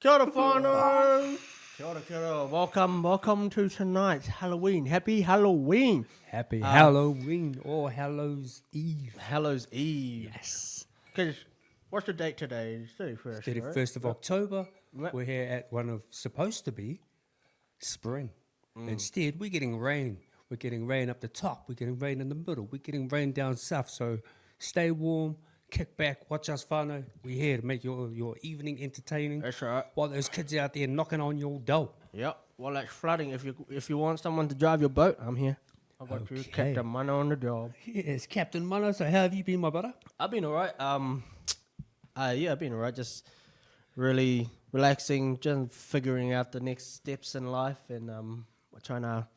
Kia ora whānau. Kia ora, kia ora. Welcome to tonight's Halloween. Happy Halloween. Happy Halloween or Hallows Eve. Hallows Eve. Yes. Because what's the date today? It's 31st. 31st of October. Yep. We're here at one of supposed to be spring. Instead, we're getting rain. We're getting rain up the top. We're getting rain in the middle. We're getting rain down south. So stay warm. Kick back, watch us whānau. We're here to make your evening entertaining. That's right. While those kids out there knocking on your door. Yep. Well, it's flooding. If you want someone to drive your boat, I'm here. I've got you, Okay. Captain Mana on the job. Yes, Captain Mana. So how have you been, my brother? I've been alright. I've been alright. Just really relaxing, just figuring out the next steps in life, and we're trying to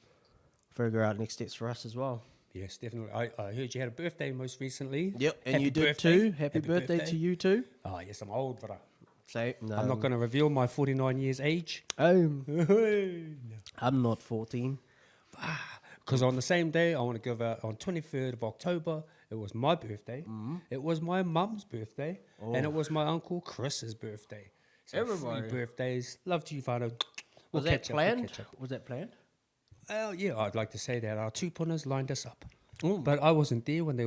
figure out next steps for us as well. Yes, definitely. I heard you had a birthday most recently. Yep, and Happy you did birthday. too. Happy birthday to you too. Oh, yes, I'm old, brother. Say, I'm not going to reveal my 49 years age. I'm not 14. Because on the same day, I want to give out on 23rd of October, it was my birthday. It was my mum's birthday. And it was my uncle Chris's birthday. So Everybody. 3 birthdays. Love to you, whānau. Was that planned? Was that planned? Well, yeah, I'd like to say that. Our 2 punters lined us up. Ooh. But I wasn't there when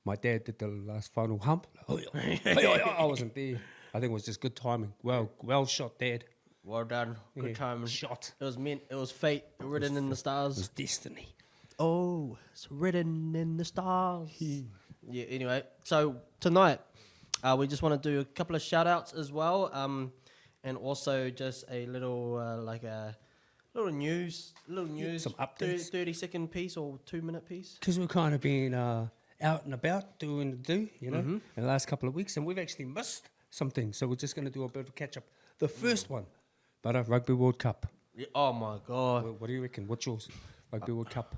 my dad did the last final hump. I wasn't there. I think it was just good timing. Well shot, Dad. Well done. Good Yeah, timing. shot. It was meant. It was fate written in the It stars. was destiny. Oh, it's written in the stars. Yeah. Anyway, so tonight we just want to do a couple of shout outs as well, and also just a little little news, some updates. 30-second piece or 2-minute piece. Because we've kind of been out and about doing the do, in the last couple of weeks, and we've actually missed something. So we're just going to do a bit of catch up. The first one, but a Rugby World Cup. Yeah, oh my god, What do you reckon? What's yours? Rugby World Cup.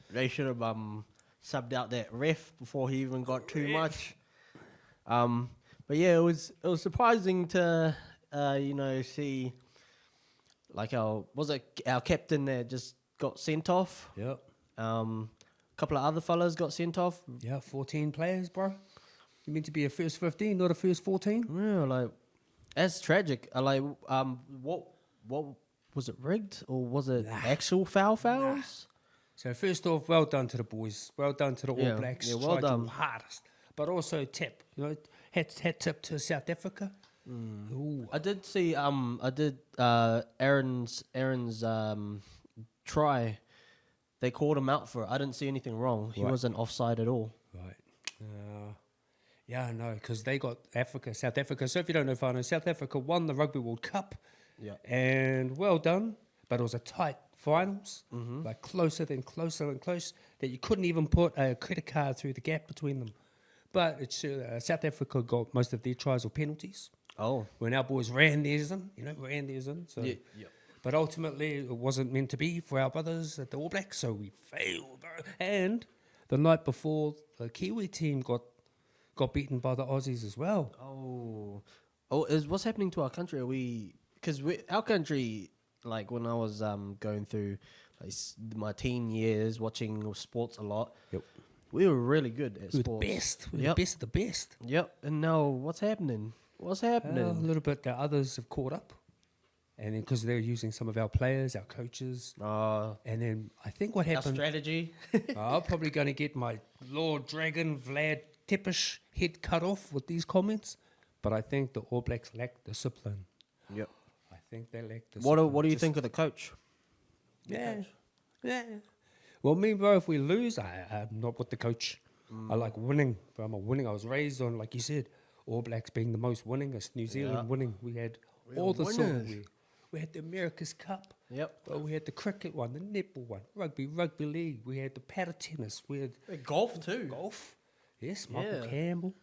they should have subbed out that ref before he even got too much. But yeah, it was surprising to see like our captain there just got sent off. Yep. A couple of other fellas got sent off. Yeah, 14 players, bro. You meant to be a first 15, not a first 14? Yeah, like that's tragic. What was it, rigged or was it actual fouls? So first off, well done to the boys. Well done to the Yeah, All Blacks. yeah, well Tried done. your hardest. But also tip, hat tip to South Africa. Ooh. I did see Aaron's try. They called him out for it. I didn't see anything wrong. He Right. wasn't offside at all. Right. Yeah, no, because they got South Africa. So if you don't know, whānau, South Africa won the Rugby World Cup. Yeah. And well done. But it was a tight finals, like closer and closer, that you couldn't even put a credit card through the gap between them. But it's South Africa got most of their tries or penalties. Oh. When our boys ran theirs in, So. Yeah. But ultimately, it wasn't meant to be for our brothers at the All Blacks, so we failed, bro. And the night before, the Kiwi team got beaten by the Aussies as well. What's happening to our country? Because our country, like when I was going through my teen years, watching sports a lot, Yep. we were really good at We were sports. the best. We were Yep. the best of the best. Yep. And now what's happening? A little bit, the others have caught up. And then because they're using some of our players, our coaches. And then I think what Our happened... strategy. I'm probably going to get my Lord Dragon Vlad Tepish head cut off with these comments. But I think the All Blacks lack discipline. Yep. I think they lack discipline. What do you think of the coach? Yeah. Well, me, bro, if we lose, I'm not with the coach. I like winning. But I'm a winning. I was raised on, like you said, All Blacks being the most winningest. New Zealand winning. We had all the silverware. We had the America's Cup. Yep. But we had the cricket one, the netball one, rugby league. We had the paddle tennis. We had Golf too. golf. Yes, Michael Yeah. Campbell.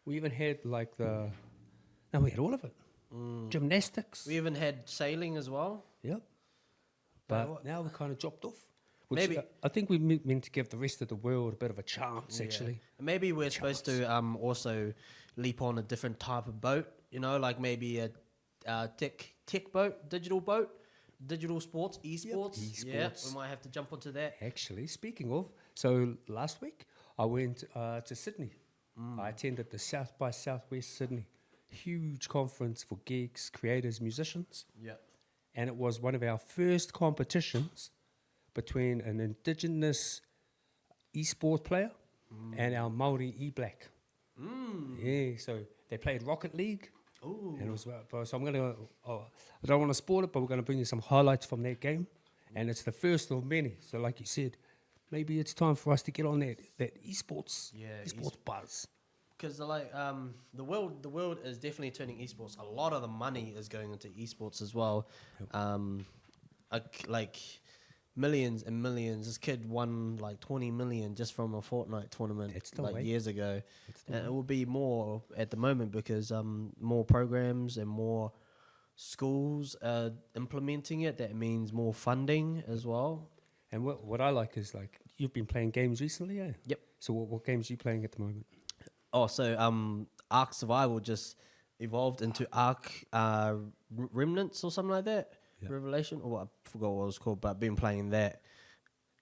We even had we had all of it. Gymnastics. We even had sailing as well. Yep. But now we're kind of dropped off. Which Maybe- I think we meant to give the rest of the world a bit of a chance, actually. Maybe we're supposed to also leap on a different type of boat. Like maybe a tech boat, digital sports, esports. Yeah, esports. we might have to jump onto that. Actually, speaking of, so last week I went to Sydney. I attended the South by Southwest Sydney. huge conference for geeks, creators, musicians. Yeah. And it was one of our first competitions between an indigenous esports player and our Māori e-black. Yeah, so they played Rocket League. Ooh. And it was, so I'm going to, I don't want to spoil it, but we're going to bring you some highlights from that game. And it's the first of many. So like you said, maybe it's time for us to get on that esports, esports buzz. Because the world is definitely turning esports. A lot of the money is going into esports as well. Like millions and millions. This kid won like 20 million just from a Fortnite tournament years ago. And it will be more at the moment because more programs and more schools are implementing it. That means more funding as well. And what I like is like you've been playing games recently, yeah? Yep. So what games are you playing at the moment? Oh, so Ark Survival just evolved into Ark Remnants or something like that. Yep. Revelation, or I forgot what it was called, but been playing that.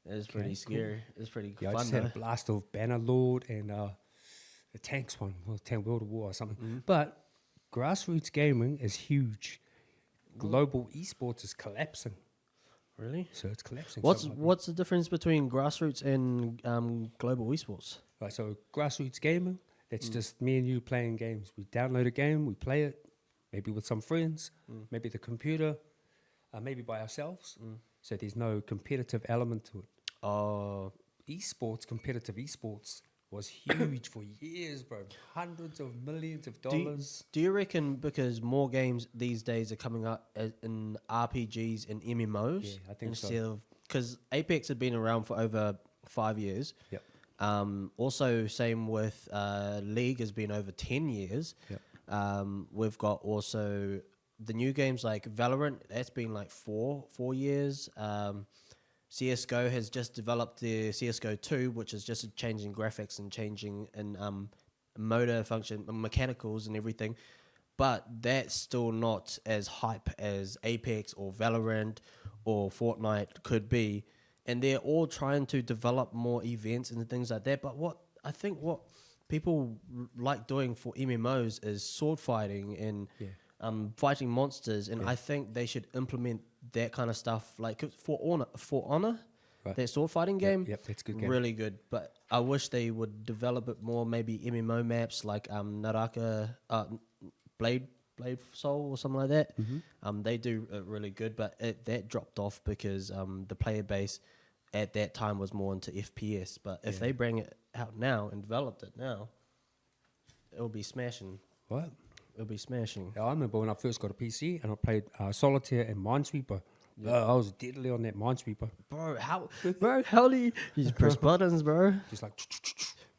It's pretty scary. Cool. It's pretty fun. I just had a blast of Bannerlord and the Tanks one, Tank World of War or something. Mm-hmm. But grassroots gaming is huge. Global esports is collapsing. Really? So it's collapsing. What's the difference between grassroots and global esports? Right, so grassroots gaming, that's just me and you playing games. We download a game, we play it, maybe with some friends, maybe the computer, maybe by ourselves. So there's no competitive element to it. Esports, competitive esports, was huge for years, bro. Hundreds of millions of dollars. Do you reckon because more games these days are coming up in RPGs and MMOs? Yeah, I think instead of because Apex had been around for over 5 years. Yep. Also, same with League has been over 10 years. Yep. We've got also the new games like Valorant. That's been like four years. CSGO has just developed the CSGO 2, which is just changing graphics and changing in motor function, mechanicals and everything. But that's still not as hype as Apex or Valorant or Fortnite could be. And they're all trying to develop more events and things like that. But what people like doing for MMOs is sword fighting and fighting monsters. And I think they should implement that kind of stuff. Like For Honor, right. That sword fighting game, yep, that's a good game. Really good. But I wish they would develop it more, maybe MMO maps like Naraka, Blade Soul or something like that. Mm-hmm. They do it really good, but that dropped off because the player base at that time was more into FPS. But if they bring it out now and developed it now, it'll be smashing. What? It'll be smashing. I remember when I first got a PC and I played Solitaire and Minesweeper. Yeah. I was deadly on that Minesweeper. Bro, how do you just press buttons, bro? Just like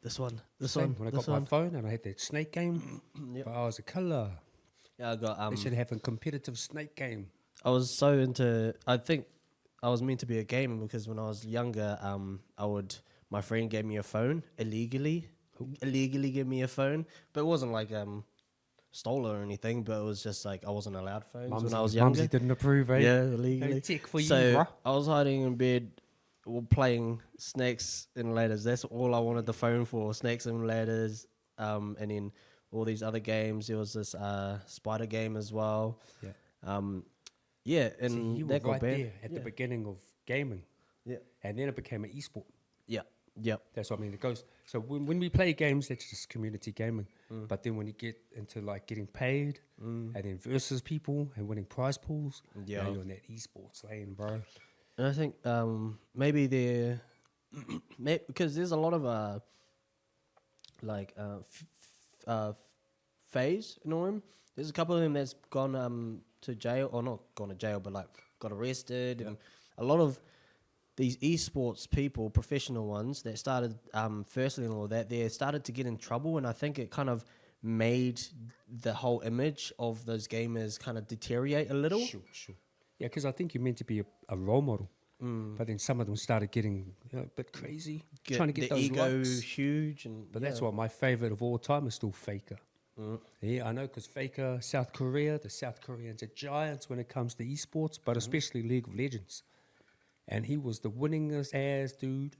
this one. When I got my phone and I had that snake game, but I was a killer. Yeah, I got. They should have a competitive snake game. I was so into. I think I was meant to be a gamer because when I was younger, my friend gave me a phone illegally gave me a phone, but it wasn't like stole or anything, but it was just like I wasn't allowed phones when I was younger. Mumsy didn't approve, right? Yeah, illegally. No tech for so you, bro. I was hiding in bed playing Snakes and Ladders. That's all I wanted the phone for, Snakes and Ladders. And then all these other games. There was this spider game as well. Yeah. And see, you that were got right banned. there at the beginning of gaming. Yeah. And then it became an esport. Yeah. Yep. That's what I mean. It goes. So when we play games, that's just community gaming. But then when you get into like getting paid and then versus people and winning prize pools, now you're in that esports lane, bro. And I think maybe they're because there's a lot of phase in them. There's a couple of them that's gone to jail, or not gone to jail, but like got arrested, and a lot of these esports people, professional ones that started firstly and all that, they started to get in trouble, and I think it kind of made the whole image of those gamers kind of deteriorate a little. Sure. Yeah, because I think you're meant to be a role model, but then some of them started getting a bit crazy, trying to get the those ego likes. Huge, But that's what my favorite of all time is still Faker. Yeah, I know, because Faker, South Korea, the South Koreans are giants when it comes to esports, but especially League of Legends. And he was the winningest ass dude.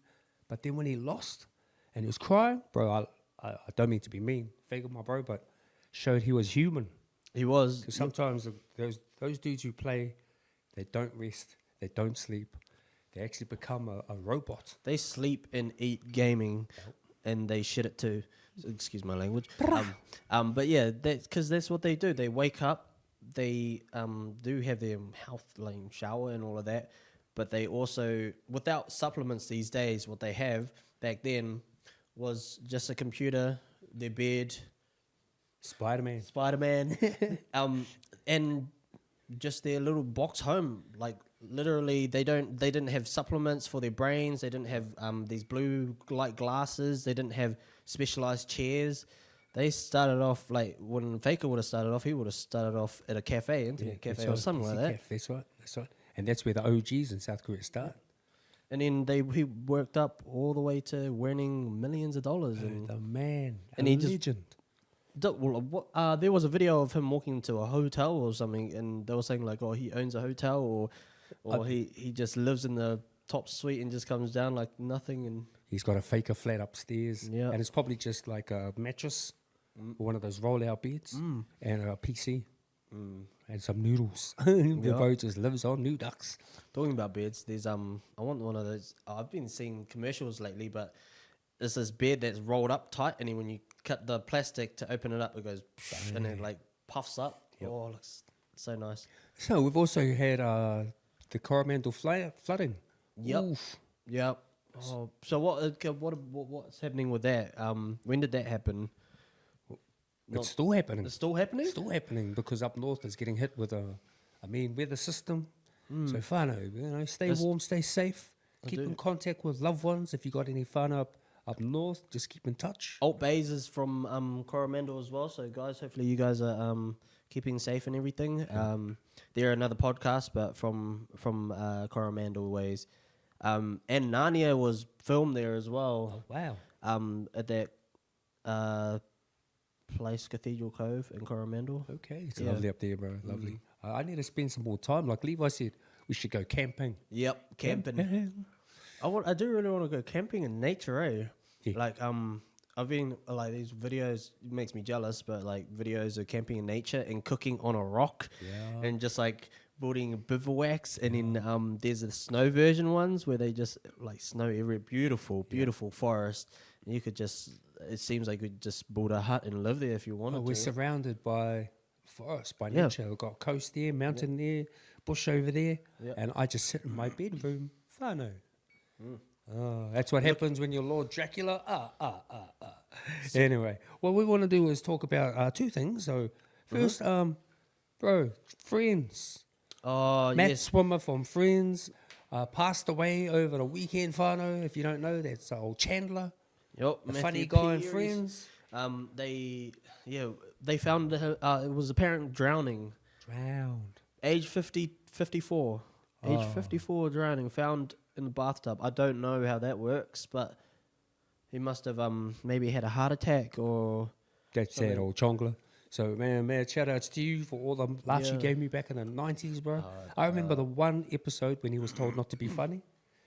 But then when he lost and he was crying, bro, I don't mean to be mean, Faker, my bro, but showed he was human. He was. 'Cause sometimes those dudes who play, they don't rest, they don't sleep, they actually become a robot. They sleep and eat gaming, and they shit it too. So, excuse my language. But yeah, because that's what they do. They wake up, they do have their health, like shower and all of that, but they also, without supplements these days, what they have back then was just a computer, their bed, Spider-Man, and just their little box home. Like literally, they didn't have supplements for their brains. They didn't have these blue light glasses. They didn't have specialized chairs. They started off like when Faker would have started off. He would have started off at a cafe, internet cafe, or something like that. That's right. And that's where the OGs in South Korea start. And then he worked up all the way to winning millions of dollars. And The man, and a he just- legend. There was a video of him walking into a hotel or something, and they were saying like, "Oh, he owns a hotel," or he just lives in the top suite and just comes down like nothing. And He's got a Faker flat upstairs, Yeah. and it's probably just like a mattress, or one of those roll-out beds, and a PC, and some noodles. The boy just lives on noodles. talking about beds, there's I want one of those. I've been seeing commercials lately, but it's this bed that's rolled up tight, and then when you cut the plastic to open it up, it goes and it like puffs up. Oh, it looks so nice. So we've also had the Coromandel flooding. Yep. Oof. Yep. Oh, so what's happening with that? When did that happen? It's still happening. It's still happening? Still happening because up north is getting hit with a mean weather system. So whānau, stay warm, stay safe, keep in contact with loved ones. If you got any whānau up north, just keep in touch. Alt Bays is from Coromandel as well. So guys, hopefully you guys are keeping safe and everything. They're another podcast, but from Coromandel ways. And Narnia was filmed there as well. Oh, wow. At that place, Cathedral Cove in Coromandel. Okay, it's lovely up there, bro. Lovely. I need to spend some more time. Like Levi said, we should go camping. Yep, camping. I do really want to go camping in nature, eh? Yeah. Like I've been like these videos. It makes me jealous, but like videos of camping in nature and cooking on a rock, and just like building bivouacs, and then there's the snow version ones where they just like snow every beautiful forest. And you could just, it seems like you could just build a hut and live there if you wanted We're to. surrounded by forest, by nature. We've got coast there, mountain there, bush over there, and I just sit in my bedroom. Whānau. Oh, that's what happens when you're Lord Dracula. Anyway, what we want to do is talk about two things. So first, bro, Friends. Oh, Matt yes. Swimmer from Friends passed away over the weekend, whānau. If you don't know, that's old Chandler, Yep, the Matthew funny guy in Perry's. Friends. They found it was apparent drowning. Drowned. Age 54. Age 54 drowning, found in the bathtub. I don't know how that works, but he must have maybe had a heart attack or... That's sad, old Chongler. So, man, shout outs to you for all the laughs you Yeah. gave me back in the 90s, bro. I remember the one episode when he was told not to be funny.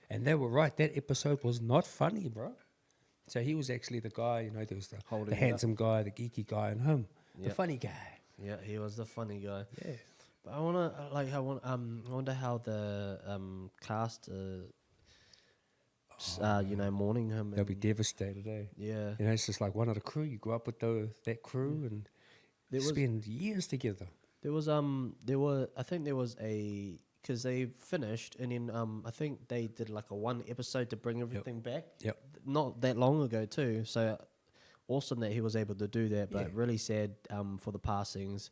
And they were right. That episode was not funny, bro. So he was actually the guy, there was the Holding it handsome guy, the geeky guy, and him, the Yep. funny guy. Yeah, he was the funny guy. Yeah. But I wonder how the cast, mourning him. They'll be devastated, eh? Yeah. It's just like one of the crew. You grew up with that crew and spend years together. I think there was because they finished, and then I think they did like a one episode to bring everything back. Yep. Not that long ago too. So awesome that he was able to do that, but really sad for the passings.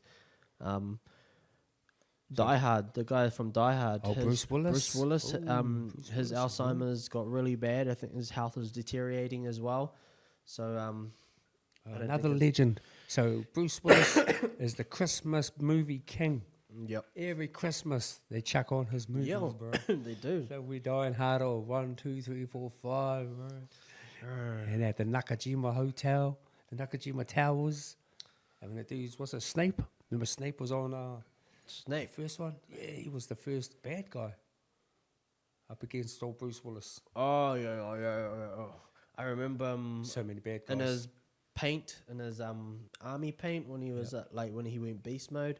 Die Hard, the guy from Die Hard. Bruce Willis. Bruce Willis. Bruce His Willis, Alzheimer's got really bad. I think his health is deteriorating as well. So I don't Another think legend. So Bruce Willis is the Christmas movie king. Yep. Every Christmas they chuck on his movies, Yeah, bro. they do. So we dying hard of 1, 2, 3, 4, 5, bro. And at the Nakajima Hotel, the Nakajima Towers. And the dudes, what's it, Snape? Remember Snape was on Snape. first one? Yeah, he was the first bad guy up against old Bruce Willis. Oh yeah. I remember So many bad guys. in his paint in his army paint when he was when he went beast mode.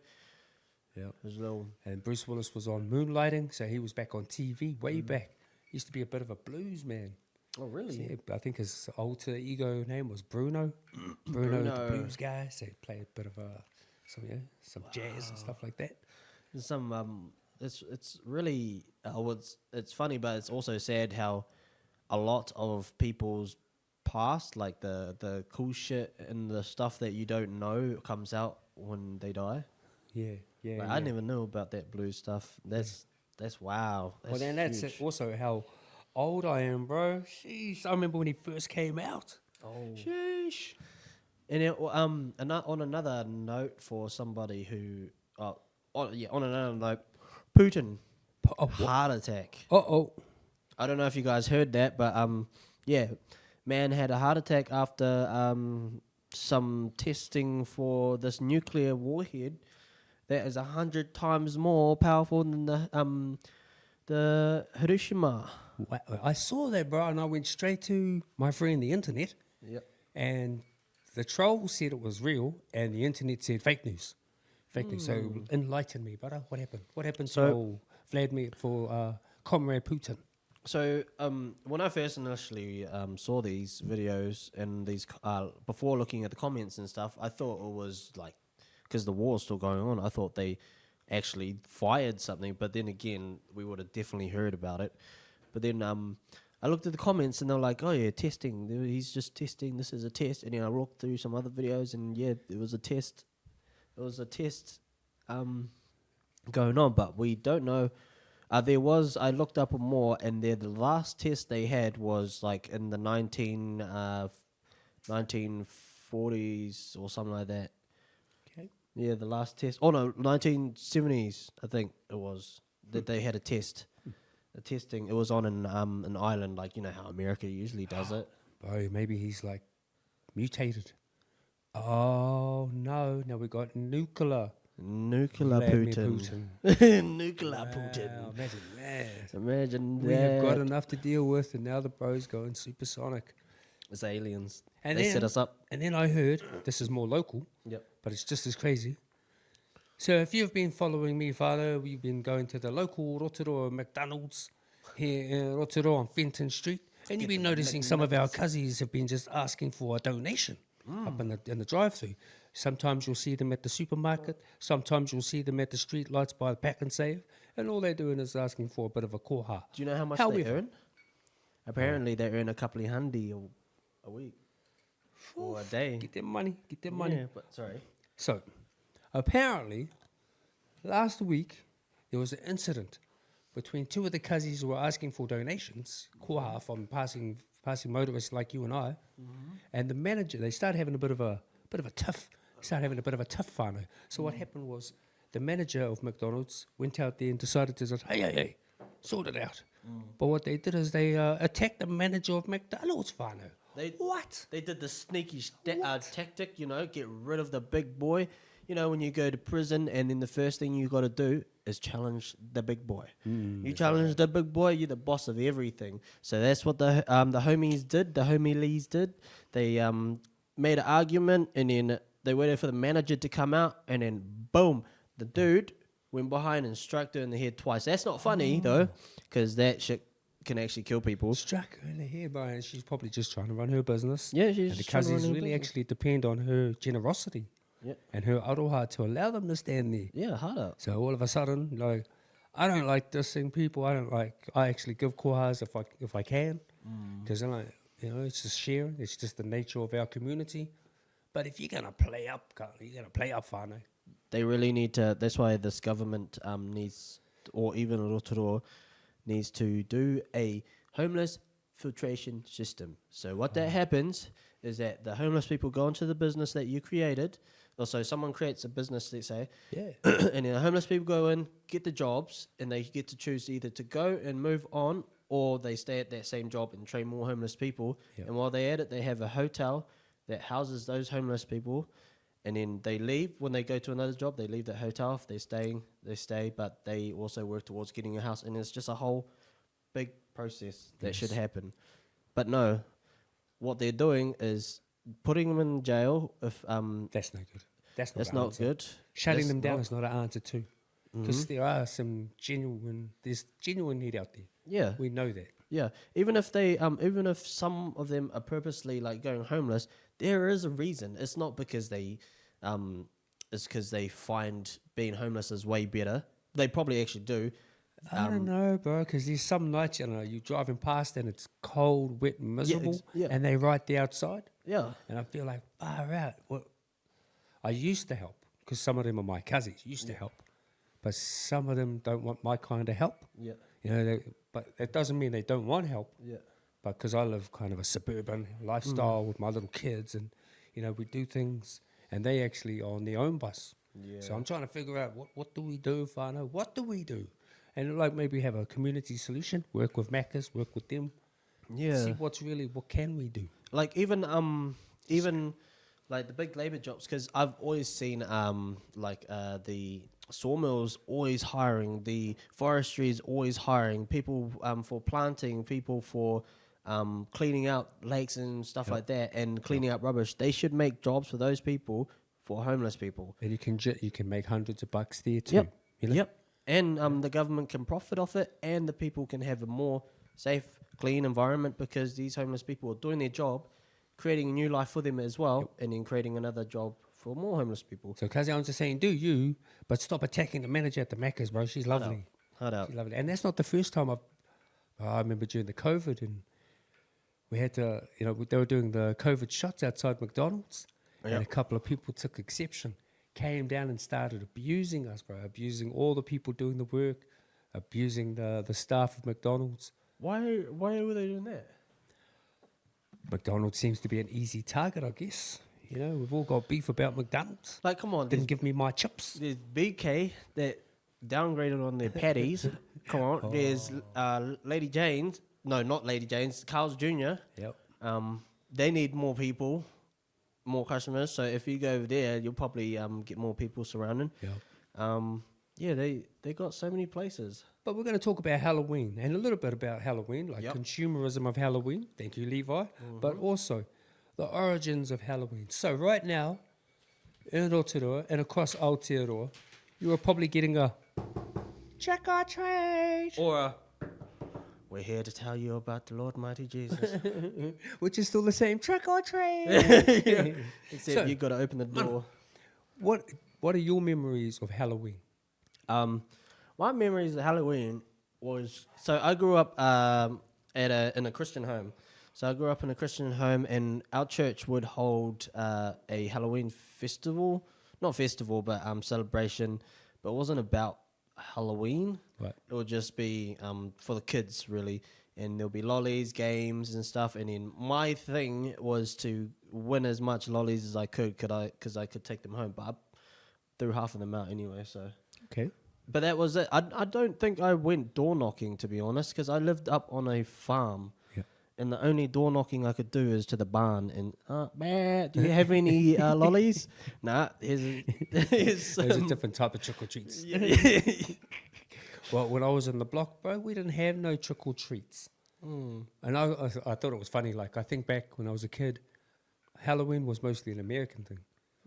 Yeah. His little And Bruce Willis was on Moonlighting, so he was back on TV way back. He used to be a bit of a blues man. oh really? So, yeah, I think his alter ego name was Bruno. Bruno, the blues guy. So he played a bit of some jazz and stuff like that. There's some it's really it's funny, but it's also sad how a lot of people's past, like the cool shit and the stuff that you don't know, comes out when they die. Yeah. Like, I never knew about that blues stuff. That's wow. Well, then that's huge. also how old I am, bro. Sheesh, I remember when he first came out. Oh. Sheesh. And on another note, for somebody who, on another note, Putin, heart attack. I don't know if you guys heard that, but man had a heart attack after some testing for this nuclear warhead that is 100 times more powerful than the Hiroshima. Wow. I saw that, bro, and I went straight to my friend, the internet. Yep. And the troll said it was real, and the internet said fake news. Fake news. So enlighten me, brother. What happened? What happened to Vladimir, for Comrade Putin? So when I first initially saw these videos and these before looking at the comments and stuff, I thought it was like, because the war's still going on, I thought they actually fired something. But then again, we would have definitely heard about it. But then I looked at the comments and they're like, oh yeah, testing. He's just testing. This is a test. And then I looked through some other videos and yeah, it was a test. It was a test going on, but we don't know. I looked up more, and the last test they had was like in the 1940s or something like that. Okay. Yeah, the last test. Oh no, 1970s, I think it was, that they had a test. A testing. It was on an island, like, you know how America usually does it. Bro, maybe he's like mutated. Oh no! Now we got nuclear Putin. Nuclear Wow, Putin. imagine that. Imagine We have got that. enough to deal with, and now the bro's going supersonic. It's aliens. And They then, set us up. And then I heard, this is more local, Yep. but it's just as crazy. So if you've been following me, Father, we've been going to the local Rotorua McDonald's here in Rotorua on Fenton Street, and you've been noticing some of our cousins have been just asking for a donation up in the drive-thru. Sometimes you'll see them at the supermarket, sometimes you'll see them at the street lights by the Pack and Save, and all they're doing is asking for a bit of a koha. Do you know how much they earn? Apparently, they earn a couple of hundi a week or a day. Get their money, get their money. Yeah, but sorry. So, apparently, last week, there was an incident between two of the cousins who were asking for donations, koha, from passing motorists like you and I, and the manager. They started having a bit of a tiff. Whānau. So what happened was the manager of McDonald's went out there and decided to say, hey, sort it out. But what they did is they attacked the manager of McDonald's, whānau. What? They did the sneaky tactic, get rid of the big boy. You know, when you go to prison and then the first thing you got to do is challenge the big boy. You challenge the big boy, you're the boss of everything. So that's what the homies did, the homie Lees did. They made an argument and then they waited for the manager to come out and then boom, the dude went behind and struck her in the head twice. That's not funny though, because that shit can actually kill people. Struck her in the head, bro, and she's probably just trying to run her business. Yeah, she's and the just trying to run cousins her really business. actually depend on her generosity. Yep. And her aroha to allow them to stand there. Yeah, hard up. So all of a sudden, like, I don't like dissing people. I actually give kohas if I can, because it's just sharing. It's just the nature of our community. But if you're gonna play up, whānau. They really need to. That's why this government needs, or even Rotorua needs to do a homeless filtration system. So what that happens is that the homeless people go into the business that you created. Also, someone creates a business, let's say, and then the homeless people go in, get the jobs, and they get to choose either to go and move on, or they stay at that same job and train more homeless people. Yep. And while they're at it, they have a hotel that houses those homeless people, and then they leave. When they go to another job, they leave that hotel. If they're staying, they stay, but they also work towards getting a house, and it's just a whole big process that should happen. But no, what they're doing is putting them in jail if That's no good. That's that's an not answer. good. Shutting That's them down not- is not an answer too. Because there are there's genuine need out there. Yeah, We know that. yeah. Even if some of them are purposely like going homeless, there is a reason. It's not because it's because they find being homeless is way better. They probably actually do. I don't know, bro, because there's some nights, you're driving past and it's cold, wet, and miserable, yeah. and they right there outside. Yeah, And I feel like, far out. Well, I used to help, because some of them are my cousins, used to help. But some of them don't want my kind of help. yeah, But it doesn't mean they don't want help. yeah. But because I live kind of a suburban lifestyle with my little kids, and we do things, and they actually are on their own bus. Yeah. So I'm trying to figure out what do we do, Whānau? What do we do? And like maybe have a community solution, work with Macca's, work with them, Yeah. see what can we do? Like even like the big labor jobs, because I've always seen the sawmills always hiring, the forestry is always hiring people for planting, people for cleaning out lakes and stuff like that, and cleaning up rubbish. They should make jobs for those people, for homeless people. And you can make hundreds of bucks there too. Yep. You know? Yep. And the government can profit off it, and the people can have a more safe, clean environment, because these homeless people are doing their job, creating a new life for them as well, and then creating another job for more homeless people. So Kazi, I'm just saying, do you, but stop attacking the manager at the Macca's, bro. She's lovely. Hard out. She's lovely. And that's not the first time I remember during the COVID, and we had to, they were doing the COVID shots outside McDonald's, and a couple of people took exception, came down and started abusing us, bro, abusing all the people doing the work, abusing the staff of McDonald's. Why were they doing that? McDonald's seems to be an easy target, I guess. We've all got beef about McDonald's. Like, come on. Didn't give me my chips. There's BK that downgraded on their patties. Come on. There's Lady Jane's. No, not Lady Jane's. Carl's Jr. Yep. They need more people, more customers. So if you go over there, you'll probably get more people surrounding. Yep. Yeah, they got so many places. But we're going to talk about Halloween and a little bit about Halloween, like consumerism of Halloween. Thank you, Levi. But also the origins of Halloween. So right now, in Rotorua and across Aotearoa, you are probably getting a trick or treat, Or we're here to tell you about the Lord Mighty Jesus. which is still the same trick or treat. Except So- you got to open the door. What are your memories of Halloween? My memories of Halloween was, so I grew up in a Christian home. So I grew up in a Christian home, and our church would hold a Halloween festival, not festival, but celebration. But it wasn't about Halloween. Right. It would just be for the kids, really. And there'll be lollies, games, and stuff. And then my thing was to win as much lollies as I could, because I could take them home. But I threw half of them out anyway. So. Okay. But that was it. I don't think I went door knocking, to be honest, because I lived up on a farm. Yeah. And the only door knocking I could do is to the barn. And, do you have any lollies? Nah, here's There's a different type of trick-or-treats. Well, when I was in the block, bro, we didn't have no trick-or-treats. And I thought it was funny. Like, I think back when I was a kid, Halloween was mostly an American thing.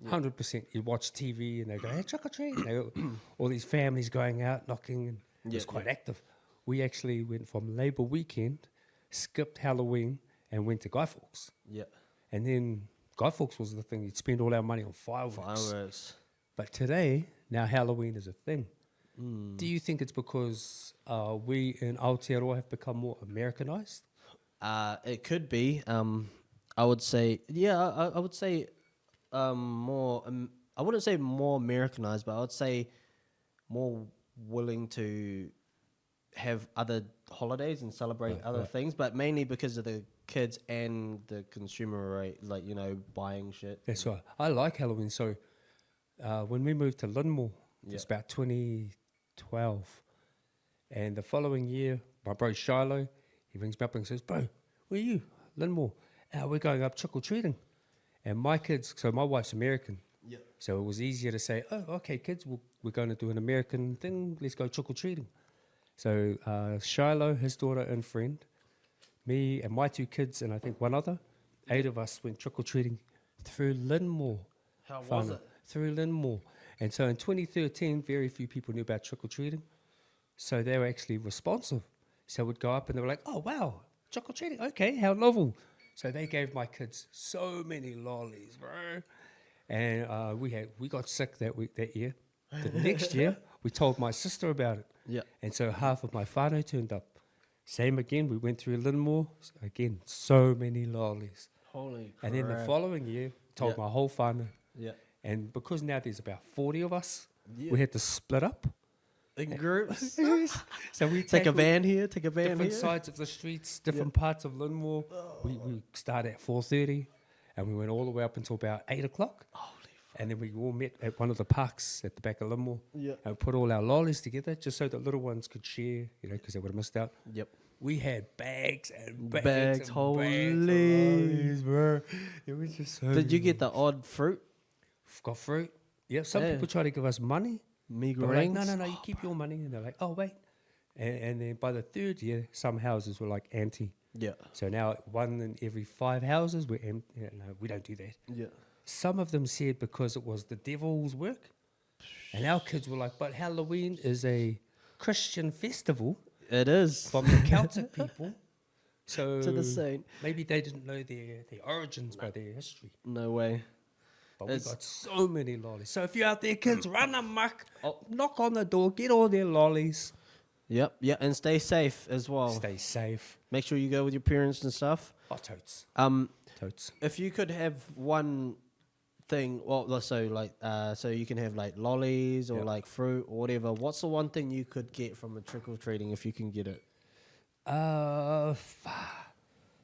100%. You watch TV and they go, hey, trick-or-treat. And they go, all these families going out, knocking, and it was quite active. We actually went from Labour weekend, skipped Halloween, and went to Guy Fawkes. Yeah. And then Guy Fawkes was the thing. You'd spend all our money on fireworks. But today, now Halloween is a thing. Do you think it's because we in Aotearoa have become more Americanized? It could be. I would say, I would say more, I wouldn't say more Americanized, but I would say more willing to have other holidays and celebrate other things, but mainly because of the kids and the consumer rate, like, buying shit. That's right. I like Halloween. So when we moved to Linmore, it's about 2012. And the following year, my bro Shiloh, he rings me up and says, bro, where are you? Linmore. We're going up trick-or-treating. And my kids, so my wife's American. Yeah. So it was easier to say, oh, okay, kids, we're going to do an American thing. Let's go trick-or-treating. So Shiloh, his daughter and friend, me and my two kids, and I think one other, 8 of us went trick-or-treating through Linmore. How was it? Through Linmore. And so in 2013, very few people knew about trick-or-treating. So they were actually responsive. So we'd go up and they were like, oh, wow, trick-or-treating, okay, how novel. So they gave my kids so many lollies, bro. And we got sick that year. The next year, we told my sister about it. Yeah. And so half of my whānau turned up. Same again, we went through Linmore. Again, so many lollies. Holy crap. And then the following year, told my whole whānau. Yeah. And because now there's about 40 of us, Yeah. we had to split up. In groups. So we Take a van here, take a van different here. sides of the streets, different parts of Linmore. We started at 4:30 and we went all the way up until about 8 o'clock. Holy And then we all met at one of the parks at the back of Linmore. Yeah. And put all our lollies together just so the little ones could share, because they would have missed out. Yep. We had bags and bags, Bags, and holy. bags of lollies, bro. It was just so Did you get the odd fruit? got fruit? Yeah, some Yeah. people try to give us money. Meager But we're like, rings? no, you keep your money. And they're like, oh, wait. And then by the third year, some houses were like anti. Yeah. So now 1 in every 5 houses, we're empty. Yeah, no, we don't do that. Yeah. Some of them said because it was the devil's work. And our kids were like, but Halloween is a Christian festival It is. from the Celtic people. So To the saint. maybe they didn't know their origins by their history. No way. But we It's- got so many lollies. So if you're out there, kids, run amok, Oh. knock on the door, get all their lollies. Yep. Yeah. And stay safe as well. Stay safe. Make sure you go with your parents and stuff. Oh, totes. Totes. If you could have one thing, well, so you can have like lollies or Yep. like fruit or whatever. What's the one thing you could get from a trick or treating if you can get it?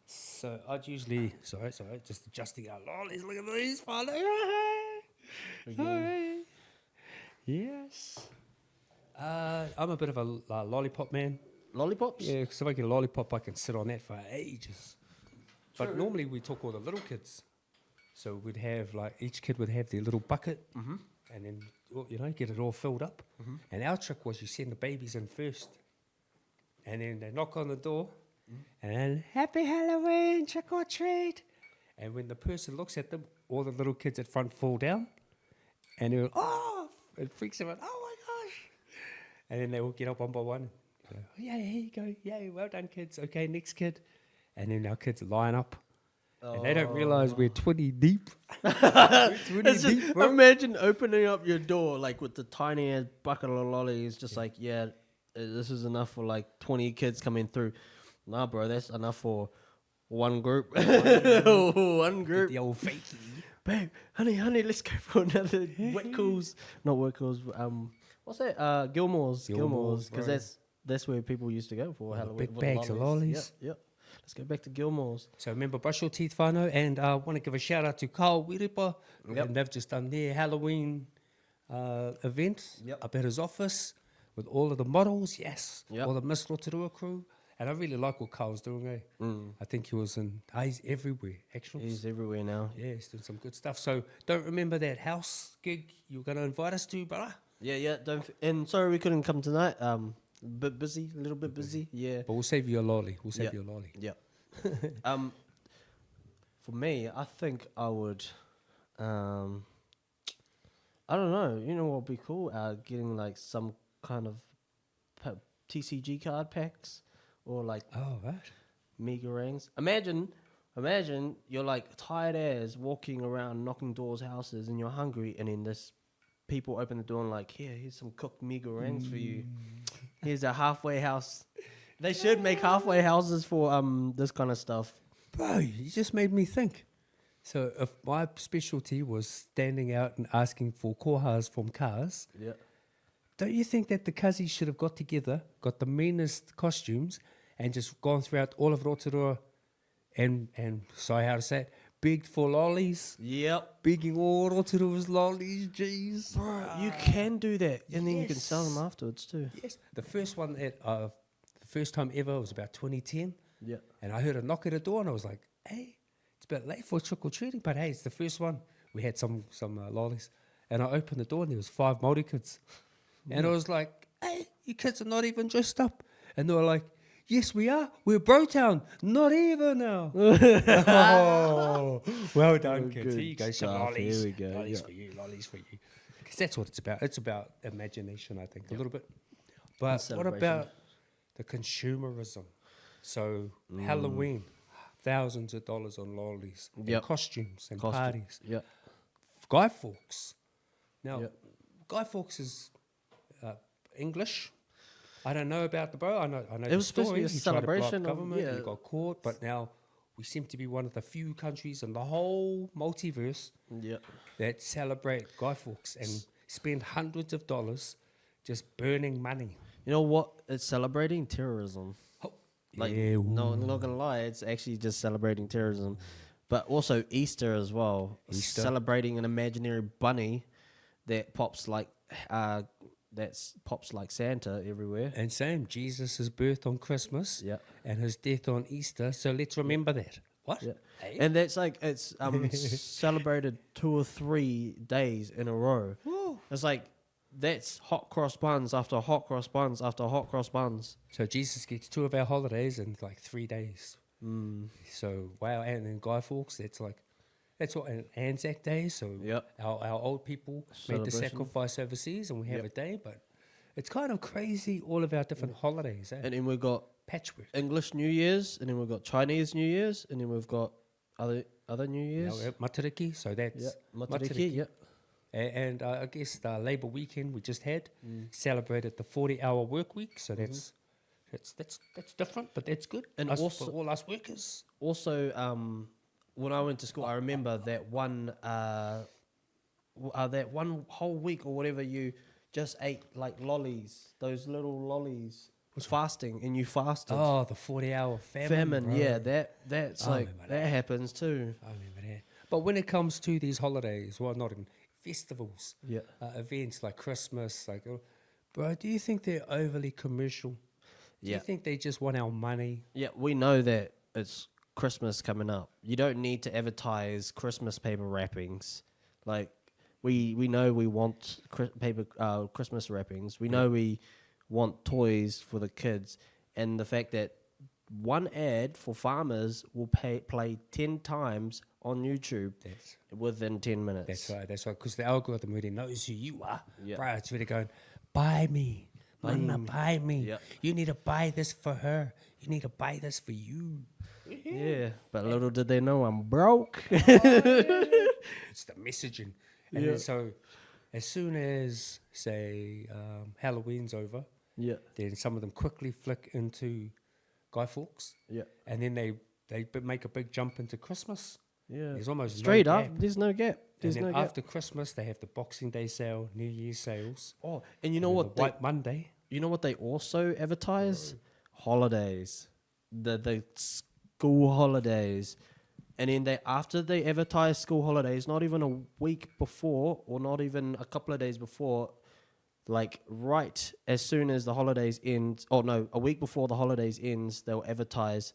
So I'd usually, sorry, just adjusting our lollies. Look at these, father. Yes. I'm a bit of a lollipop man. Lollipops? Yeah, because if I get a lollipop, I can sit on that for ages. But True. normally we took all the little kids. So we'd have each kid would have their little bucket and then, get it all filled up. And our trick was you send the babies in first. And then they knock on the door and then, happy Halloween, trick or treat. And when the person looks at them, all the little kids at front fall down. And they're it freaks them out. Oh my gosh. And then they all get up one by one. So, yeah, here you go. Yay, well done, kids. Okay, next kid. And then our kids line up. And they don't realize we're 20 deep. We're 20 It's just, deep, bro. imagine opening up your door like with the tiny ass bucket of lollies, just like, this is enough for like 20 kids coming through. Nah, bro, that's enough for one group. One group. The old fakey. Babe, honey, let's go for another wet cools. Not wet cools. What's that? Gilmore's. Gilmore's, Because bro. that's where people used to go for Halloween. big with bags of lollies. Yep. Let's go back to Gilmore's. So remember, brush your teeth, whānau. And I want to give a shout out to Carl Wiripa. Yep. And they've just done their Halloween event up at his office with all of the models. Yes. Yep. All the Miss Rotorua crew. And I really like what Carl's doing, eh? I think he was he's everywhere, actually. He's everywhere now. Yeah, he's doing some good stuff. So don't remember that house gig you were going to invite us to, brother? Yeah. And sorry we couldn't come tonight. A little bit busy. Yeah. But we'll save you a lolly. Yep. You a lolly. Yeah. For me, I think I would. I don't know. You know what would be cool? Getting like some kind of TCG card packs or like Oh, right. meager rings. Imagine you're like tired as walking around knocking doors, houses, and you're hungry, and then this people open the door and like, here's some cooked meager rings for you. Here's a halfway house. They should make halfway houses for this kind of stuff. Bro, you just made me think. So if my specialty was standing out and asking for kohas from cars, Yeah. don't you think that the Kazi should have got together, got the meanest costumes, and just gone throughout all of Rotorua and sorry how to say it, begged for lollies? Yep. Begging all Rotorua's lollies, jeez. Bro, you can do that, and then you can Yes. sell them afterwards too. Yes. The first one the first time ever was about 2010. Yeah. And I heard a knock at the door and I was like, hey, it's a bit late for trick-or-treating, but hey, it's the first one. We had some lollies. And I opened the door and there was 5 Māori kids. And I was like, hey, you kids are not even dressed up. And they were like, Yes, we are. We're Brotown. Not even now. Oh, well done, kids. Here you go. Some stuff. lollies. Here we go. Lollies Yeah. for you. Lollies for you. Because that's what it's about. It's about imagination, I think, a little bit. But what celebration. about the consumerism? So Halloween, thousands of dollars on lollies, and Yep. costumes and parties. Yeah. Guy Fawkes. Now, Yep. Guy Fawkes is English. I don't know about the bro. I know It was the supposed to story. be a He tried to blow up celebration of- government and he yeah. got caught. But now we seem to be one of the few countries in the whole multiverse Yeah. that celebrate Guy Fawkes and spend hundreds of dollars just burning money. You know what? It's celebrating terrorism. Oh, Like, yeah, no, I'm not gonna lie, it's actually just celebrating terrorism, but also Easter as well. Easter. Celebrating an imaginary bunny that pops like Santa everywhere. And same, Jesus' birth on Christmas Yeah. and his death on Easter. So let's remember that. What? Yeah. Hey? And that's like it's celebrated 2 or 3 days in a row. Woo. It's like that's hot cross buns after hot cross buns after hot cross buns. So Jesus gets 2 of our holidays in like 3 days. So wow, and then Guy Fawkes, that's what an Anzac Day. So Yep. our old people made the Celebration. sacrifice overseas, and we have Yep. a day. But it's kind of crazy, all of our different holidays. And then we've got Patchwork. English New Year's, and then we've got Chinese New Year's, and then we've got other New Now, Year's. Matariki, so that's Yeah, Matariki, yeah. And I guess the Labour weekend we just had celebrated the 40-hour work week. So that's different, but that's good. And us, also- for all us workers. Also, when I went to school, I remember that one whole week or whatever, you just ate like lollies, those little lollies, fasting, and you fasted. Oh, the 40-hour famine. Bro. Yeah, that's I like remember that happens too. I remember that. But when it comes to these holidays, well, not in festivals, Yeah. events like Christmas, like, bro, do you think they're overly commercial? Do Yeah. you think they just want our money? Yeah, we know that it's Christmas coming up. You don't need to advertise Christmas paper wrappings. Like we know we want Christmas wrappings. We know we want toys for the kids, and the fact that one ad for farmers will play 10 times on YouTube within 10 minutes. That's right. Because the algorithm really knows who you are. Yeah. Bro, it's really going, buy me. Mama, buy me. Yeah. You need to buy this for her. You need to buy this for you. Yeah, but little did they know I'm broke. It's the messaging. And Yeah. then so as soon as, say, Halloween's over, Yeah, then some of them quickly flick into Guy Fawkes. yeah, And then they make a big jump into Christmas. yeah. There's almost Straight no up. gap. There's no gap. There's And no then gap. after Christmas, they have the Boxing Day sale, New Year's sales. Oh, and you know and what? The White Monday. You know what they also advertise? Holidays, the school holidays, and then after they advertise school holidays, not even a week before, or not even a couple of days before, like right as soon as the holidays ends, or no, a week before the holidays ends, they'll advertise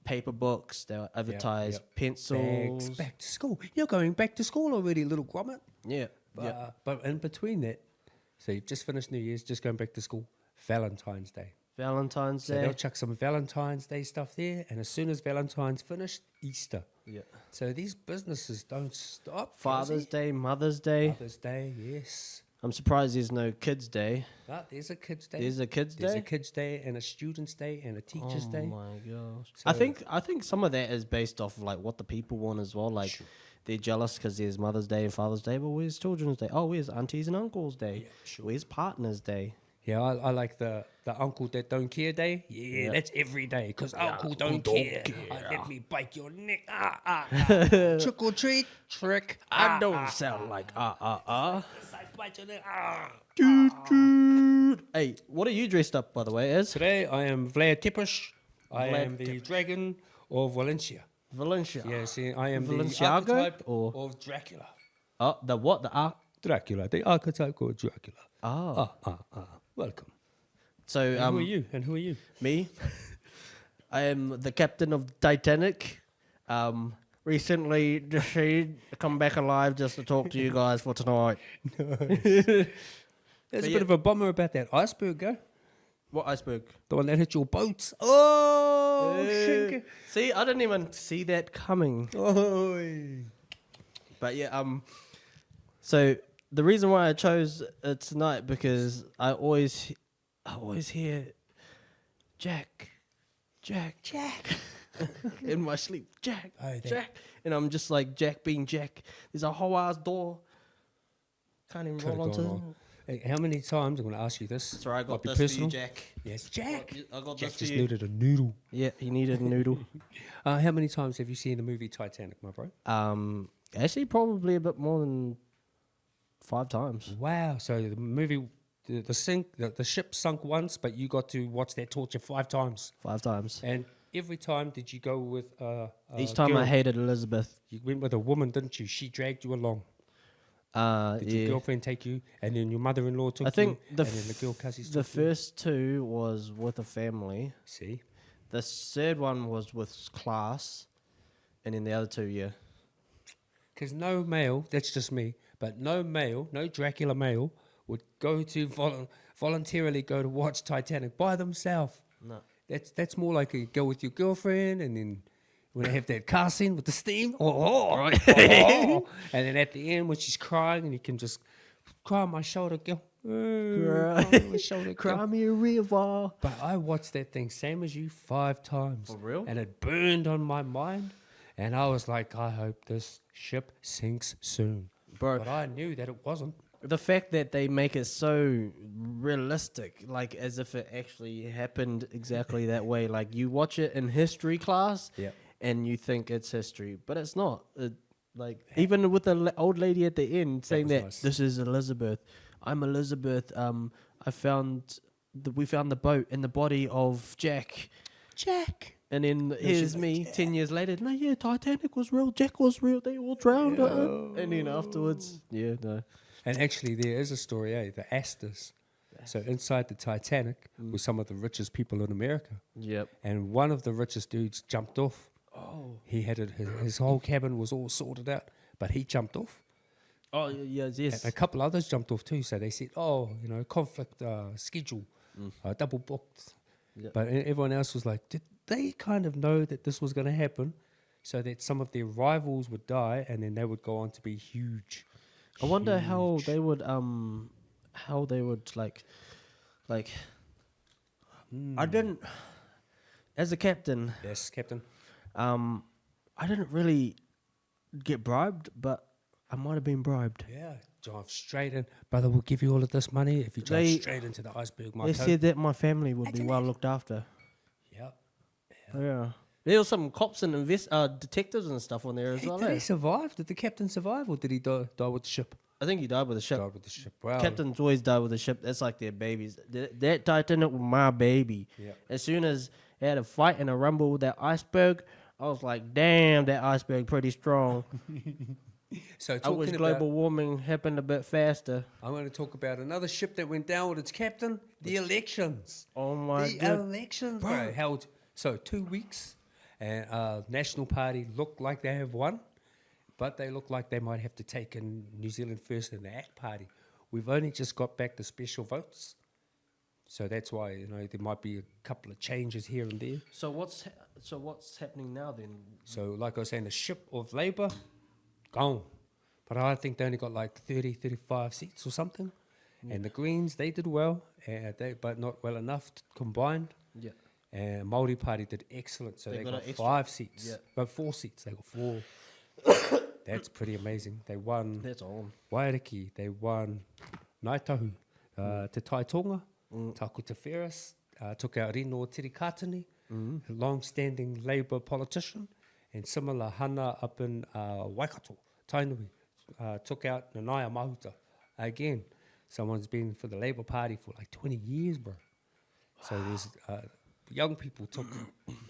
paper books. They'll advertise yep. pencils. Back to school. You're going back to school already, little grommet. Yeah, yeah. But in between that, so you've just finished New Year's, just going back to school, Valentine's Day. Valentine's So Day. they'll chuck some Valentine's Day stuff there, and as soon as Valentine's finished, Easter. Yeah. So these businesses don't stop. Father's Josie. Day, Mother's Day. Mother's Day, yes. I'm surprised there's no Kids Day. There's a Kids Day. There's a Kids There's Day. a Kids Day and a Students' Day and a Teachers' Oh Day. my gosh! So- I think some of that is based off like what the people want as well. Like they're jealous because there's Mother's Day and Father's Day, but where's Children's Day? Oh, where's Aunties and Uncles Day? Yeah, sure. Where's Partners Day? Yeah, I like the uncle that don't care day. Yeah, that's every day because uncle don't care. Let me bite your neck. Trick or treat, trick. I don't sound like Bite your neck. Hey, what are you dressed up by the way as? Today I am Vlad Tepes. I Vlad am the dragon of Valencia. Valencia. Yes, I am the Valenciago archetype or- of Dracula. Oh, the what? The Dracula, the archetype called Dracula. Oh. Welcome. So And who are you? And who are you? Me, I am the captain of Titanic. Recently deceased, come back alive just to talk to you guys for tonight. There's But a yeah. bit of a bummer about that iceberg, go. What iceberg? The one that hit your boats. Oh, Eh, see, I didn't even see that coming. Oh. But yeah, so the reason why I chose it tonight because I always hear Jack in my sleep, Jack, Jack, and I'm just like Jack being Jack. There's a whole ass door. Can't even roll onto it. Hey, how many times, I'm going to ask you this. Sorry, I got might be this personal. for you, Jack. Yes, Jack. I got Jack this just for you. needed a noodle. Yeah, he needed a noodle. How many times have you seen the movie Titanic, my bro? Actually, probably a bit more than 5 times. Wow. So the movie, the ship sunk once, but you got to watch that torture 5 times. 5 times. And every time, did you go with Each time girl? I hated Elizabeth. You went with a woman, didn't you? She dragged you along. Did your girlfriend take you, and then your mother-in-law took I think you, and then the girl cousins the took you? first 2 was with a family. See? The third one was with class, and then the other 2, yeah. Because no male, that's just me, but no male, no Dracula male, would go to voluntarily go to watch Titanic by themselves. No. That's more like you go with your girlfriend, and then when they have that car scene with the steam, and then at the end when she's crying, and you can just cry on my shoulder, girl. Cry on my shoulder, Cry girl. me a river. But I watched that thing, same as you, 5 times. For real? And it burned on my mind. And I was like, I hope this ship sinks soon. Bro. But I knew that it wasn't. The fact that they make it so realistic, like as if it actually happened exactly that way. Like you watch it in history class, Yeah. and you think it's history, but it's not. Like even with the old lady at the end saying was that nice. this is Elizabeth, I'm Elizabeth. We found the boat and the body of Jack. And then here's like, me 10 years later. No, yeah, Titanic was real. Jack was real. They all drowned. And then afterwards, yeah, no. And actually, there is a story, the Astors. So inside the Titanic was some of the richest people in America. Yep. And one of the richest dudes jumped off. Oh. He had his whole cabin was all sorted out, but he jumped off. Oh, yes. And a couple others jumped off too. So they said, conflict schedule, double booked. Yep. But everyone else was like, did they kind of know that this was going to happen so that some of their rivals would die and then they would go on to be huge? I wonder how they would like I didn't as a captain, Yes, Captain. I didn't really get bribed, but I might have been bribed. Yeah, drive straight in. Brother, we'll give you all of this money if you drive They- straight into the iceberg, my They toe. said that my family would be well looked after. Yep. Yeah. There was some cops and detectives and stuff on there as well. Did eh? he survive? Did the captain survive, or did he die with the ship? I think he died with the ship. Died with the ship. Wow. Captains always die with the ship. That's like their babies. That Titanic was my baby. Yeah. As soon as they had a fight and a rumble with that iceberg, I was like, damn, that iceberg pretty strong. So I wish talking global about, warming happened a bit faster. I'm going to talk about another ship that went down with its captain. The elections. Oh my The god. elections, bro. Held 2 weeks, and National Party look like they have won, but they look like they might have to take in New Zealand First and the ACT Party. We've only just got back the special votes, so that's why there might be a couple of changes here and there. So what's happening now then? So, like I was saying, the ship of Labour, gone. But I think they only got like 30, 35 seats or something. Yeah. And the Greens, they did well, but not well enough combined. Yeah. And Māori Party did excellent, so they got an extra- 5 seats. Yeah. But 4 seats, they got 4. That's pretty amazing. They won That's all. Wairiki, they won Naitahu, Te Taitonga, Taku Te Wheras, took out Rino Tirikatani, a long-standing Labour politician, and similar Hana up in Waikato, Tainui, took out Nanaia Mahuta. Again, someone's been for the Labour Party for like 20 years, bro. So there's young people took,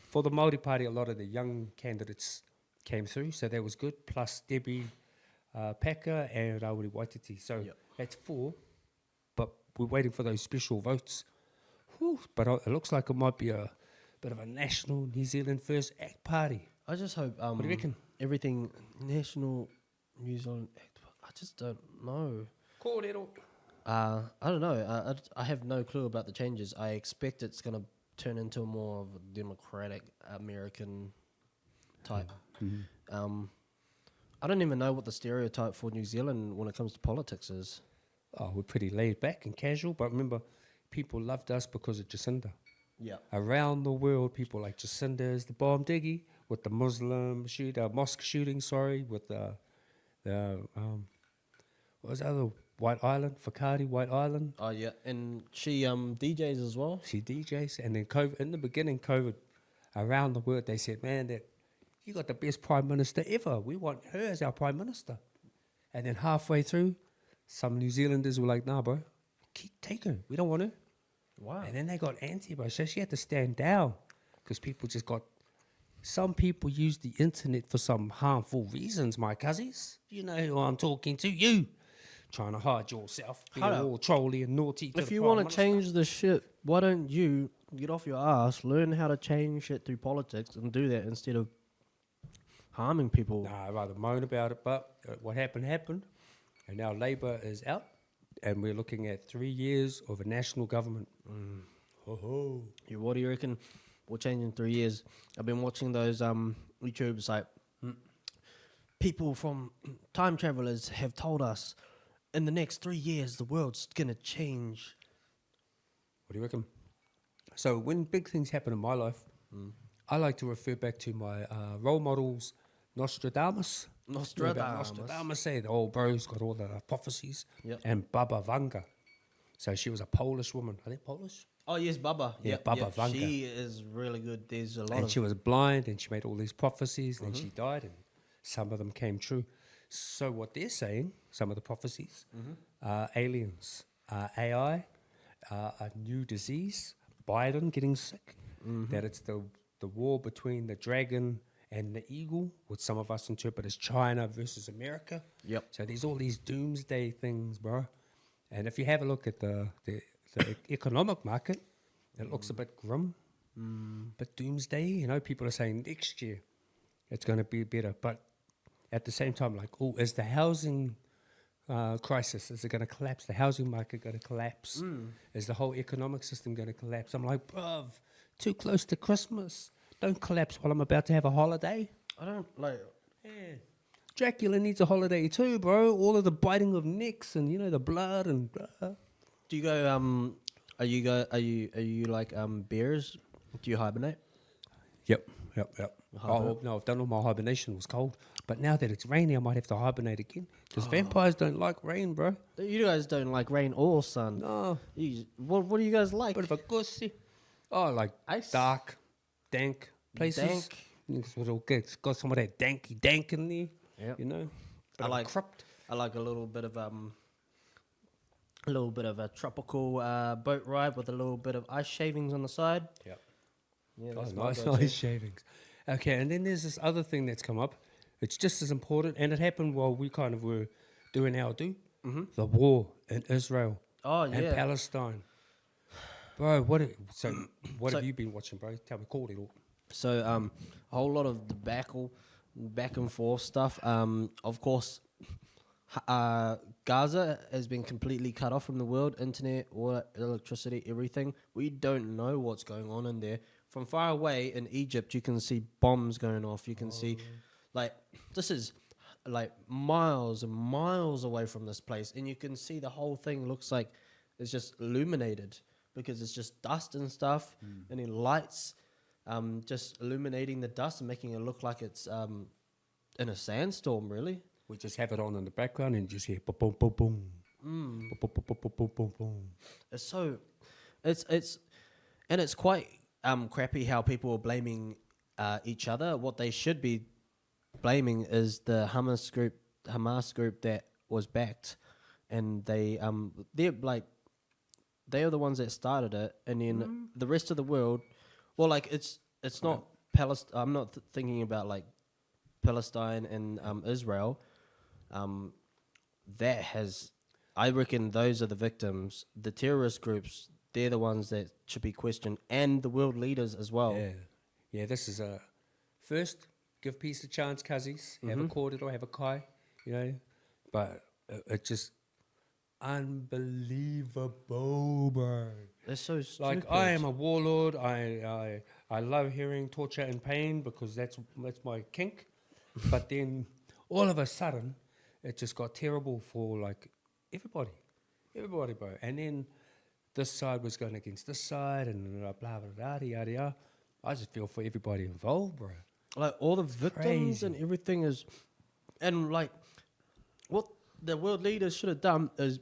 for the Māori Party, a lot of the young candidates came through, so that was good, plus Debbie Packer and Rauri Waititi. So that's 4, but we're waiting for those special votes. Whew, but it looks like it might be a bit of a national New Zealand First ACT Party. I just hope What do you reckon? everything national New Zealand. I just don't know. Kōrero. I don't know. I have no clue about the changes. I expect it's going to turn into more of a democratic American type. I don't even know what the stereotype for New Zealand when it comes to politics is. Oh, we're pretty laid back and casual, but remember, people loved us because of Jacinda. Yeah. Around the world, people like Jacinda is the bomb diggy with the mosque shooting, with the what was the other, White Island, Fakadi, White Island. Oh yeah, and she DJs as well. She DJs, and then COVID, in the beginning, COVID, around the world, they said, man, that you got the best prime minister ever. We want her as our prime minister. And then halfway through, some New Zealanders were like, nah, bro, take her. We don't want her. Wow. And then they got anti, bro. So she had to stand down because people just got... Some people use the internet for some harmful reasons, my cousins. You know who I'm talking to. You. Trying to hide yourself. Being all trolly and naughty. If you want to change the shit, why don't you get off your ass, learn how to change shit through politics and do that instead of harming people? Nah, I'd rather moan about it. But what happened. And now Labour is out. And we're looking at 3 years of a national government. Ho-ho. Yeah, what do you reckon will change in 3 years? I've been watching those YouTubers like people from time travelers have told us in the next 3 years the world's gonna change. What do you reckon? So when big things happen in my life, I like to refer back to my role models, Nostradamus. Nostradamus said, oh, bro's got all the prophecies. Yep. And Baba Vanga. So she was a Polish woman. I think Polish? Oh, yes, Baba. Yeah, Baba Vanga. She is really good. There's a lot And she was blind and she made all these prophecies and then she died and some of them came true. So what they're saying, some of the prophecies, are aliens, AI, a new disease, Biden getting sick, that it's the war between the dragon and the eagle, which some of us interpret as China versus America. Yep. So there's all these doomsday things, bro. And if you have a look at the economic market, it looks a bit grim. But doomsday, you know, people are saying next year it's going to be better. But at the same time, like, oh, is the housing crisis, is it going to collapse? The housing market going to collapse? Is the whole economic system going to collapse? I'm like, bruv, too close to Christmas. Don't collapse while I'm about to have a holiday. I don't like. Yeah. Dracula needs a holiday too, bro. All of the biting of necks and, you know, the blood and... Do you go? Are you like bears? Do you hibernate? Yep. Oh, no, I've done all my hibernation. It was cold. But now that it's rainy, I might have to hibernate again. Because vampires don't like rain, bro. You guys don't like rain or sun. No. What do you guys like? Bit of a gussy. Oh, like Ice? dark, dank places. It's got some of that dank in there. Yep. You know? I like cropped. I like a little bit of a tropical boat ride with a little bit of ice shavings on the side. Yep. Yeah, Oh, that's my go-to. nice shavings. Okay, and then there's this other thing that's come up. It's just as important, and it happened while we kind of were doing our do. The war in Israel and Palestine. Bro, what have you been watching, bro? Tell me, call it all. So a whole lot of the back and forth stuff. Of course, Gaza has been completely cut off from the world, internet, water, electricity, everything. We don't know what's going on in there. From far away in Egypt, you can see bombs going off. You can see, like, this is like miles and miles away from this place, and you can see the whole thing looks like it's just illuminated because it's just dust and stuff, and then lights just illuminating the dust and making it look like it's in a sandstorm, really. We just have it on in the background and just hear boom, boom, boom, boom. Boom, boom, boom, boom, boom, boom, boom. It's quite crappy how people are blaming each other. What they should be blaming is the Hamas group that was backed, and they're the ones that started it, and then the rest of the world. Well, like it's not Palestine. I'm not thinking about like Palestine and Israel. I reckon those are the victims. The terrorist groups, they're the ones that should be questioned, and the world leaders as well. Yeah. This is a first. Give peace a chance, cuzzies. Have a cordial, have a kai, you know. But it just unbelievable, bro. That's so stupid. Like, I am a warlord. I love hearing torture and pain because that's my kink. But then all of a sudden, it just got terrible for like everybody, bro. And then this side was going against this side, and blah blah blah yada yada. I just feel for everybody involved, bro. Like all the victims Crazy. and everything is, and like what the world leaders should have done is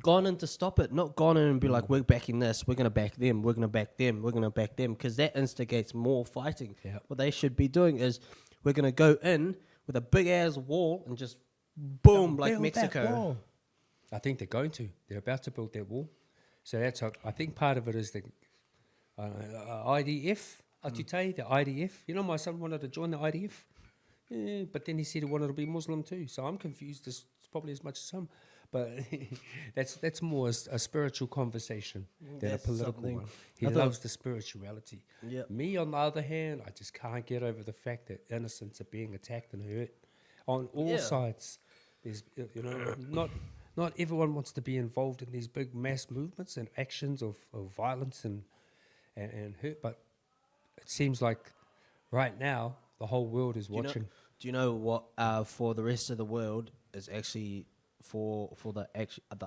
gone in to stop it, not gone in and be like, we're backing this, we're going to back them, we're going to back them, we're going to back them, because that instigates more fighting. Yep. What they should be doing is we're going to go in with a big ass wall and just boom, like Build that Mexico. wall. I think they're going to. They're about to build that wall. So that's I think part of it is the IDF, Atutai, the IDF. You know, my son wanted to join the IDF, yeah, but then he said he wanted to be Muslim too. So I'm confused. It's probably as much as him, but that's more a spiritual conversation than That's a political something. one. He I thought- loves the spirituality. Yep. Me, on the other hand, I just can't get over the fact that innocents are being attacked and hurt on all Yeah. sides. There's, you know, not everyone wants to be involved in these big mass movements and actions of violence and hurt, but it seems like right now the whole world is watching. Do you know what? For the rest of the world, is actually for the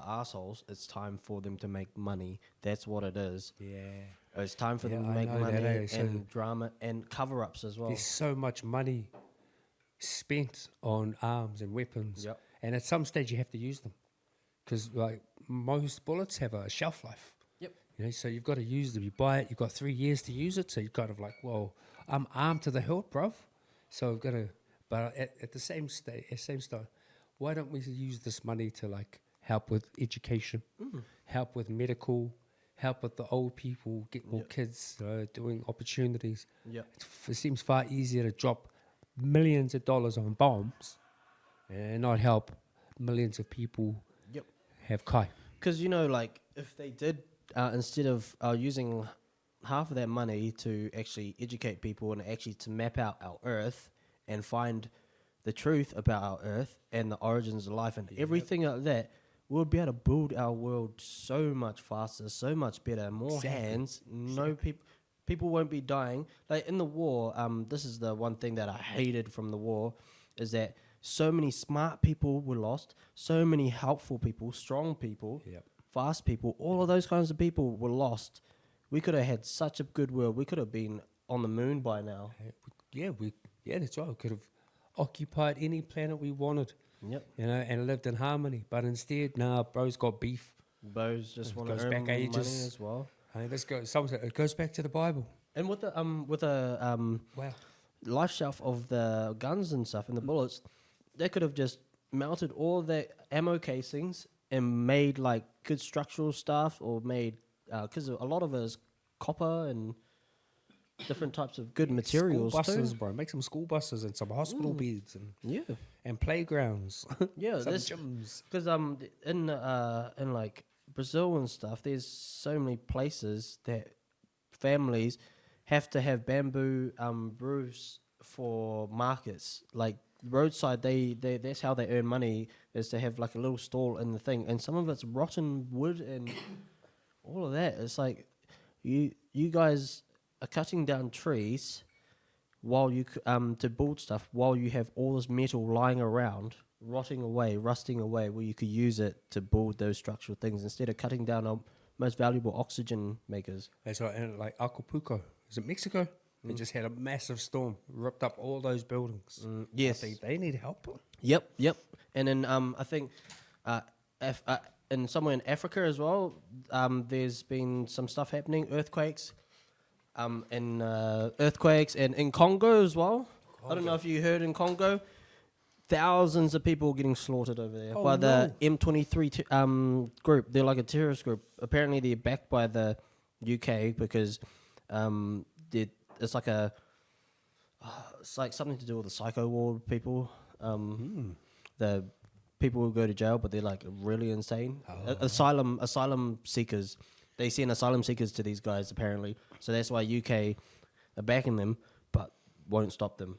assholes. It's time for them to make money. That's what it is. Yeah. It's time for them Yeah, to I make know money that, eh? So and drama and cover-ups as well. There's so much money spent on arms and weapons, Yep. and at some stage you have to use them because like most bullets have a shelf life. Yep. You know, so you've got to use them. You buy it, you've got 3 years to use it. So you're kind of like, well, I'm armed to the hilt, bruv. So I've got to, but at the same time, why don't we use this money to like help with education, help with medical, help with the old people, get more kids, doing opportunities. Yep. It seems far easier to drop millions of dollars on bombs and not help millions of people Yep. have kai. Because, you know, like, if they did, instead of using half of that money to actually educate people and actually to map out our Earth and find the truth about our Earth and the origins of life and everything like that, we'll be able to build our world so much faster, so much better, more hands, no people won't be dying. Like, in the war, this is the one thing that I hated from the war, is that so many smart people were lost, so many helpful people, strong people, Yep. fast people, all of those kinds of people were lost. We could have had such a good world. We could have been on the moon by now. Yeah, that's right. We could have occupied any planet we wanted, Yep. you know, and lived in harmony. But instead, nah, bro's got beef. Bows just want to goes earn back money ages. as well. Hey, it goes back to the Bible. And with the Wow. life shelf of the guns and stuff and the bullets, they could have just melted all the ammo casings and made like good structural stuff, or made because a lot of it is copper and different types of good materials School buses, too. bro. Make some school buses and some hospital beds Yeah, and playgrounds. yeah. some There's gyms. because in like Brazil and stuff, there's so many places that families have to have bamboo roofs for markets. Like roadside, they that's how they earn money, is to have like a little stall in the thing, and some of it's rotten wood and all of that. It's like you guys are cutting down trees while you to build stuff, while you have all this metal lying around, rotting away, rusting away, where you could use it to build those structural things instead of cutting down our most valuable oxygen makers. That's right. And like Acapulco, is it Mexico? They just had a massive storm, ripped up all those buildings. Yes. I think they need help. Yep. And then I think in somewhere in Africa as well, there's been some stuff happening, earthquakes, and in Congo as well. I don't know if you heard in Congo, thousands of people getting slaughtered over there by the M23 group. They're like a terrorist group. Apparently, they're backed by the UK because it's like it's like something to do with the psycho ward people. The people who go to jail, but they're like really insane. Asylum seekers. They send asylum seekers to these guys apparently. So that's why UK are backing them, but won't stop them.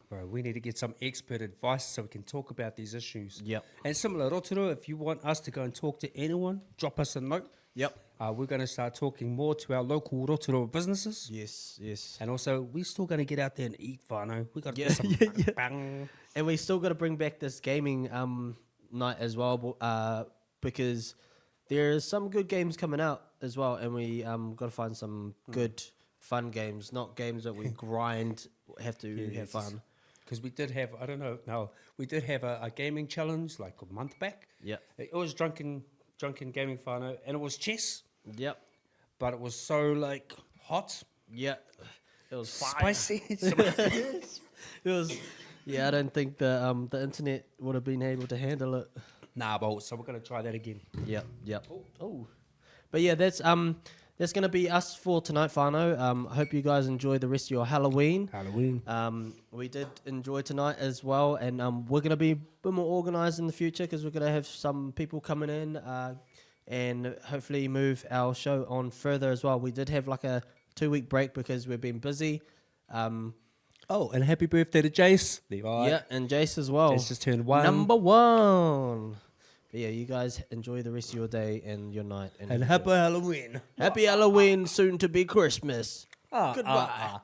bro, we need to get some expert advice so we can talk about these issues. Yep. And similar, Rotoro, if you want us to go and talk to anyone, drop us a note. Yep. We're going to start talking more to our local Rotoro businesses. Yes. And also, we're still going to get out there and eat, whānau. We got to Yeah, do some yeah. bang. And we still got to bring back this gaming night as well, because there's some good games coming out as well, and we got to find some good fun games, not games that we grind, have to have fun. Because we did have, I don't know, no, we did have a gaming challenge like a month back. Yeah. It was drunken gaming whānau, and it was chess, Yep. but it was so like hot, Yeah. It was fire. spicy. It was. Yeah, I don't think the internet would have been able to handle it. Nah, but so we're going to try that again. Yep. Oh. But yeah, that's going to be us for tonight, whānau. I hope you guys enjoy the rest of your Halloween. We did enjoy tonight as well, and we're going to be a bit more organised in the future because we're going to have some people coming in and hopefully move our show on further as well. We did have like a 2-week break because we've been busy. Oh, and happy birthday to Jace. Yeah, and Jace as well. Jace just turned 1. Number 1. But yeah, you guys enjoy the rest of your day and your night. And happy Halloween. Happy Halloween, soon to be Christmas. Goodbye.